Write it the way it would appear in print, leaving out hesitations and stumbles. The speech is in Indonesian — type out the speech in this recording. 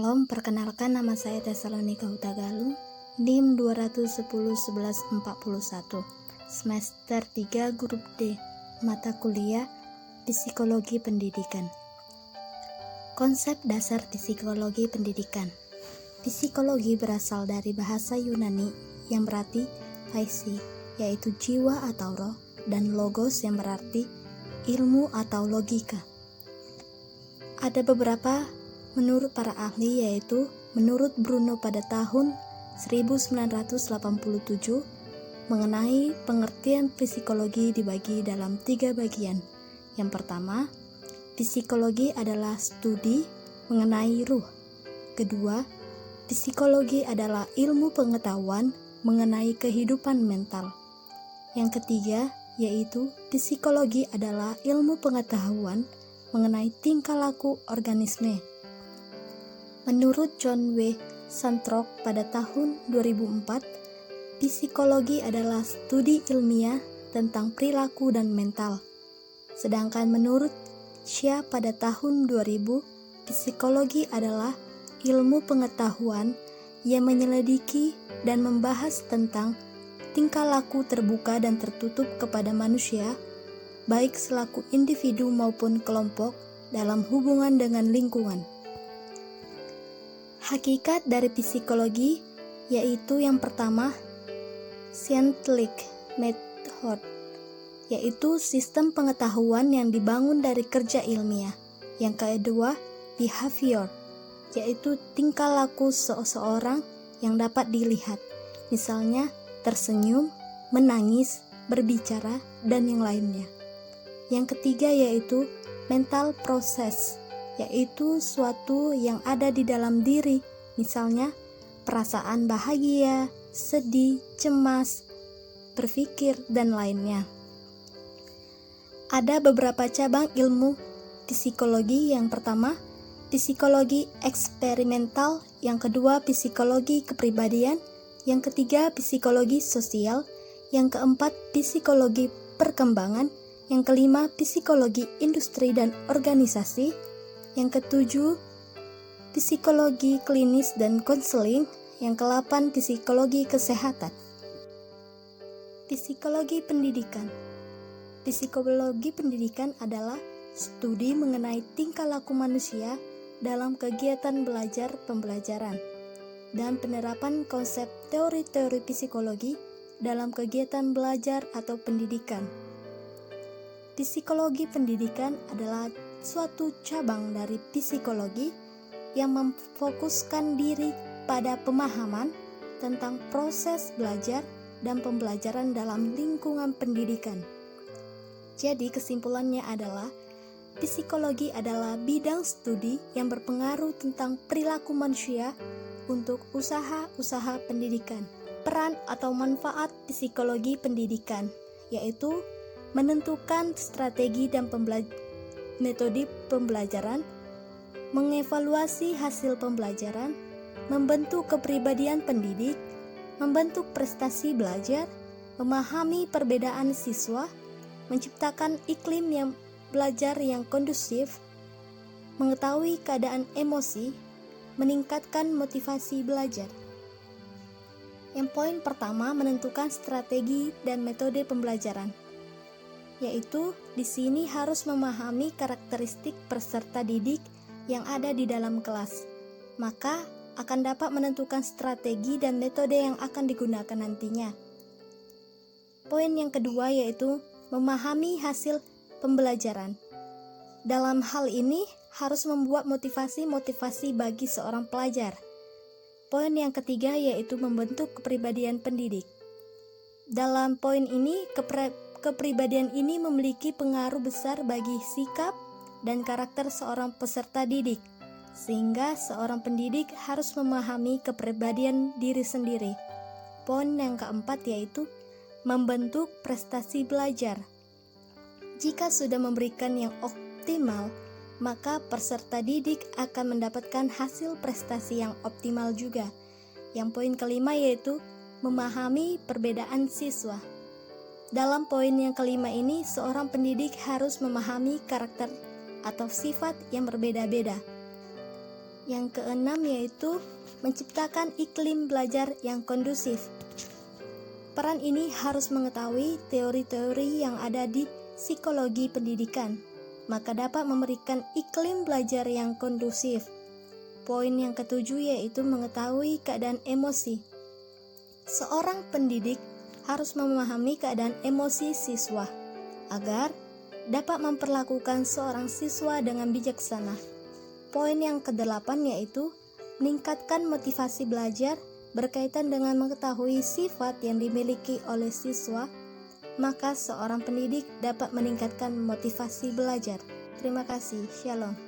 Shalom, perkenalkan nama saya Tesalonika Hutagaluh, NIM 2101141, semester 3 grup D, mata kuliah Psikologi Pendidikan. Konsep dasar psikologi pendidikan. Psikologi berasal dari bahasa Yunani yang berarti phaisi, yaitu jiwa atau roh, dan logos yang berarti ilmu atau logika. Ada beberapa menurut para ahli, yaitu menurut Bruno pada tahun 1987 mengenai pengertian psikologi dibagi dalam 3 bagian. Yang pertama, psikologi adalah studi mengenai ruh. Kedua, psikologi adalah ilmu pengetahuan mengenai kehidupan mental. Yang ketiga, yaitu psikologi adalah ilmu pengetahuan mengenai tingkah laku organisme. Menurut John W. Santrock pada tahun 2004, psikologi adalah studi ilmiah tentang perilaku dan mental. Sedangkan menurut Xia pada tahun 2000, psikologi adalah ilmu pengetahuan yang menyelidiki dan membahas tentang tingkah laku terbuka dan tertutup kepada manusia, baik selaku individu maupun kelompok dalam hubungan dengan lingkungan. Hakikat dari psikologi yaitu yang pertama, scientific method, yaitu sistem pengetahuan yang dibangun dari kerja ilmiah. Yang kedua, behavior, yaitu tingkah laku seseorang yang dapat dilihat, misalnya tersenyum, menangis, berbicara, dan yang lainnya. Yang ketiga yaitu mental process, yaitu suatu yang ada di dalam diri, misalnya perasaan bahagia, sedih, cemas, berpikir, dan lainnya. Ada beberapa cabang ilmu psikologi. Yang pertama, psikologi eksperimental. Yang kedua, psikologi kepribadian. Yang ketiga, psikologi sosial. Yang keempat, psikologi perkembangan. Yang kelima, psikologi industri dan organisasi. Yang ketujuh, psikologi klinis dan konseling. Yang ke-8, psikologi kesehatan. Psikologi pendidikan. Psikologi pendidikan adalah studi mengenai tingkah laku manusia dalam kegiatan belajar pembelajaran dan penerapan konsep teori-teori psikologi dalam kegiatan belajar atau pendidikan. Psikologi pendidikan adalah suatu cabang dari psikologi yang memfokuskan diri pada pemahaman tentang proses belajar dan pembelajaran dalam lingkungan pendidikan. Jadi kesimpulannya adalah psikologi adalah bidang studi yang berpengaruh tentang perilaku manusia untuk usaha-usaha pendidikan. Peran atau manfaat psikologi pendidikan yaitu menentukan strategi dan metode pembelajaran, mengevaluasi hasil pembelajaran, membentuk kepribadian pendidik, membentuk prestasi belajar, memahami perbedaan siswa, menciptakan iklim yang belajar yang kondusif, mengetahui keadaan emosi, meningkatkan motivasi belajar. Yang poin pertama, menentukan strategi dan metode pembelajaran. Yaitu di sini harus memahami karakteristik peserta didik yang ada di dalam kelas. Maka akan dapat menentukan strategi dan metode yang akan digunakan nantinya. Poin yang kedua yaitu memahami hasil pembelajaran. Dalam hal ini harus membuat motivasi bagi seorang pelajar. Poin yang ketiga yaitu membentuk kepribadian pendidik. Dalam poin ini kepribadian ini memiliki pengaruh besar bagi sikap dan karakter seorang peserta didik, sehingga seorang pendidik harus memahami kepribadian diri sendiri. Poin yang keempat yaitu membentuk prestasi belajar. Jika sudah memberikan yang optimal, maka peserta didik akan mendapatkan hasil prestasi yang optimal juga. Yang poin kelima yaitu memahami perbedaan siswa. Dalam poin yang kelima ini, seorang pendidik harus memahami karakter atau sifat yang berbeda-beda. Yang keenam yaitu menciptakan iklim belajar yang kondusif. Peran ini harus mengetahui teori-teori yang ada di psikologi pendidikan, maka dapat memberikan iklim belajar yang kondusif. Poin yang ketujuh yaitu mengetahui keadaan emosi. Seorang pendidik harus memahami keadaan emosi siswa agar dapat memperlakukan seorang siswa dengan bijaksana. Poin yang kedelapan yaitu meningkatkan motivasi belajar berkaitan dengan mengetahui sifat yang dimiliki oleh siswa, maka seorang pendidik dapat meningkatkan motivasi belajar. Terima kasih. Shalom.